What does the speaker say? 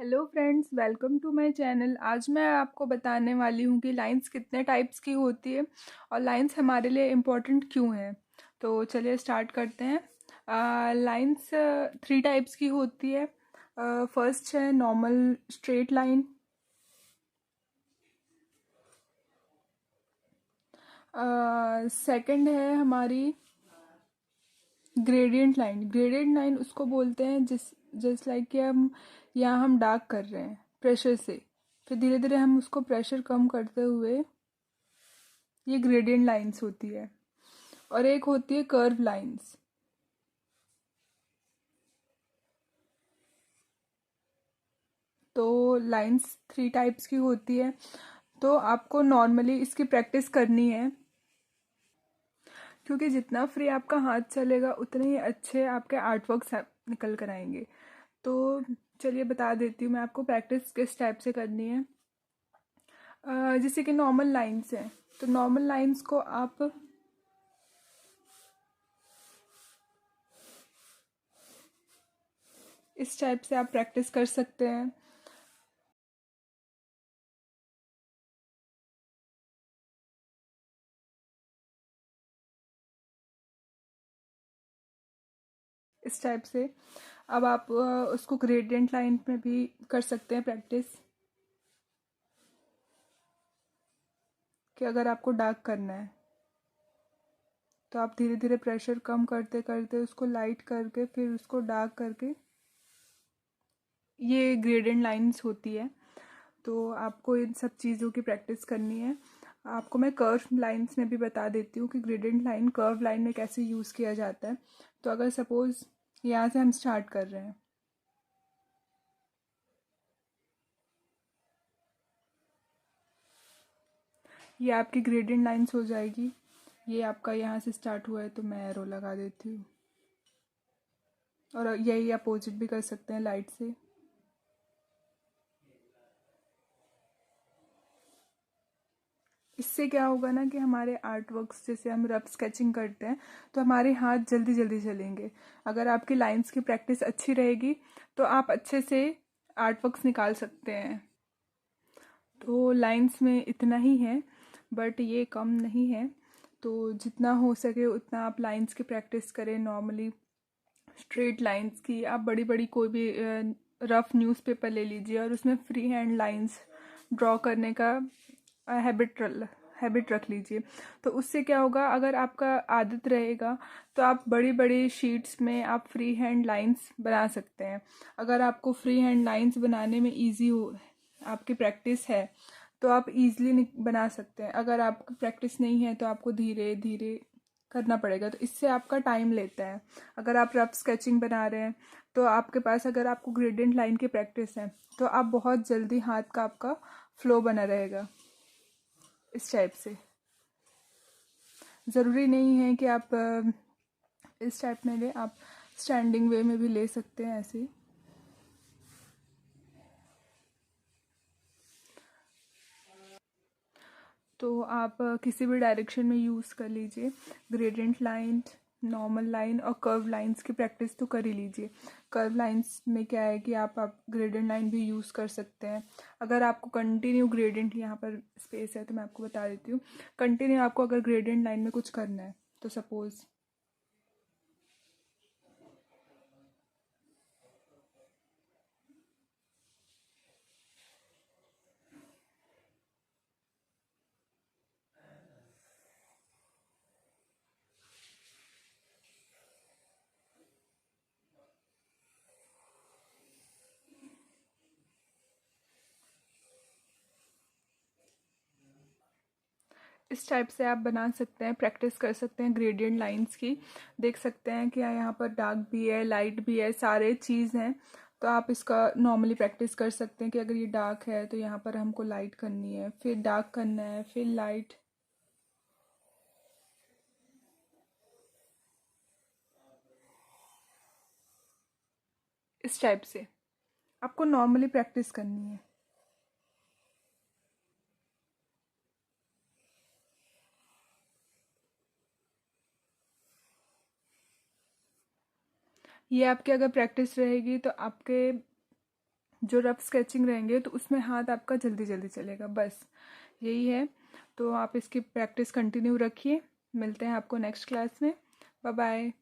Hello friends, welcome to my channel. आज मैं आपको बताने वाली हूँ कि लाइंस कितने टाइप्स की होती है और लाइंस हमारे लिए इम्पोर्टेंट क्यों है। तो चलिए स्टार्ट करते हैं। लाइंस थ्री टाइप्स की होती है। फर्स्ट है नॉर्मल स्ट्रेट लाइन। सेकंड है हमारी ग्रेडियंट लाइन। ग्रेडियंट लाइन उसको बोलते हैं जस्ट लाइक कि हम डार्क कर रहे हैं प्रेशर से, फिर धीरे धीरे हम उसको प्रेशर कम करते हुए, ये ग्रेडियंट लाइंस होती है। और एक होती है कर्व लाइंस। तो लाइंस थ्री टाइप्स की होती है। तो आपको नॉर्मली इसकी प्रैक्टिस करनी है, क्योंकि जितना फ्री आपका हाथ चलेगा उतने ही अच्छे आपके आर्ट वर्क्स निकल कर आएंगे। तो चलिए बता देती हूँ मैं आपको प्रैक्टिस किस टाइप से करनी है। जैसे कि नॉर्मल लाइंस हैं, तो नॉर्मल लाइंस को आप इस टाइप से आप प्रैक्टिस कर सकते हैं। इस टाइप से अब आप उसको ग्रेडियंट लाइन में भी कर सकते हैं प्रैक्टिस, कि अगर आपको डार्क करना है तो आप धीरे धीरे प्रेशर कम करते करते उसको लाइट करके फिर उसको डार्क करके, ये ग्रेडियंट लाइंस होती है। तो आपको इन सब चीज़ों की प्रैक्टिस करनी है। आपको मैं कर्व लाइंस में भी बता देती हूँ कि ग्रेडियंट लाइन कर्व लाइन में कैसे यूज़ किया जाता है। तो अगर सपोज़ यहाँ से हम स्टार्ट कर रहे हैं, ये आपकी ग्रेडियंट लाइंस हो जाएगी। ये आपका यहाँ से स्टार्ट हुआ है तो मैं एरो लगा देती हूँ, और यही अपोजिट भी कर सकते हैं लाइट से। इससे क्या होगा ना कि हमारे आर्ट वर्क्स, जैसे हम रफ स्केचिंग करते हैं तो हमारे हाथ जल्दी जल्दी चलेंगे। अगर आपकी लाइंस की प्रैक्टिस अच्छी रहेगी तो आप अच्छे से आर्ट वर्क्स निकाल सकते हैं। तो लाइंस में इतना ही है, बट ये कम नहीं है। तो जितना हो सके उतना आप लाइंस की प्रैक्टिस करें। नॉर्मली स्ट्रेट लाइंस की आप बड़ी बड़ी कोई भी रफ न्यूज़पेपर ले लीजिए और उसमें फ्री हैंड लाइंस ड्रॉ करने का हैबिट हैबिट रख लीजिए। तो उससे क्या होगा, अगर आपका आदत रहेगा तो आप बड़ी बड़ी शीट्स में आप फ्री हैंड लाइंस बना सकते हैं। अगर आपको फ्री हैंड लाइंस बनाने में इजी हो, आपकी प्रैक्टिस है, तो आप इजीली बना सकते हैं। अगर आपकी प्रैक्टिस नहीं है तो आपको धीरे धीरे करना पड़ेगा, तो इससे आपका टाइम लेता है। अगर आप रफ स्केचिंग बना रहे हैं तो आपके पास, अगर आपको ग्रेडियंट लाइन की प्रैक्टिस है तो आप बहुत जल्दी हाथ का आपका फ्लो बना रहेगा। इस टाइप से ज़रूरी नहीं है कि आप इस टाइप में ले, आप स्टैंडिंग वे में भी ले सकते हैं ऐसे ही। तो आप किसी भी डायरेक्शन में यूज़ कर लीजिए। ग्रेडियंट लाइन, नॉर्मल लाइन और कर्व लाइंस की प्रैक्टिस तो कर ही लीजिए। कर्व लाइंस में क्या है कि आप ग्रेडियंट लाइन भी यूज़ कर सकते हैं। अगर आपको कंटिन्यू ग्रेडियंट, यहाँ पर स्पेस है तो मैं आपको बता देती हूँ, कंटिन्यू आपको अगर ग्रेडियंट लाइन में कुछ करना है तो सपोज़ इस टाइप से आप बना सकते हैं, प्रैक्टिस कर सकते हैं ग्रेडियंट लाइंस की। देख सकते हैं कि यहाँ पर डार्क भी है, लाइट भी है, सारे चीज़ हैं। तो आप इसका नॉर्मली प्रैक्टिस कर सकते हैं कि अगर ये डार्क है तो यहाँ पर हमको लाइट करनी है, फिर डार्क करना है, फिर लाइट। इस टाइप से आपको नॉर्मली प्रैक्टिस करनी है। ये आपकी अगर प्रैक्टिस रहेगी तो आपके जो रफ स्केचिंग रहेंगे तो उसमें हाथ आपका जल्दी जल्दी चलेगा, बस यही है। तो आप इसकी प्रैक्टिस कंटिन्यू रखिए। मिलते हैं आपको नेक्स्ट क्लास में। Bye bye.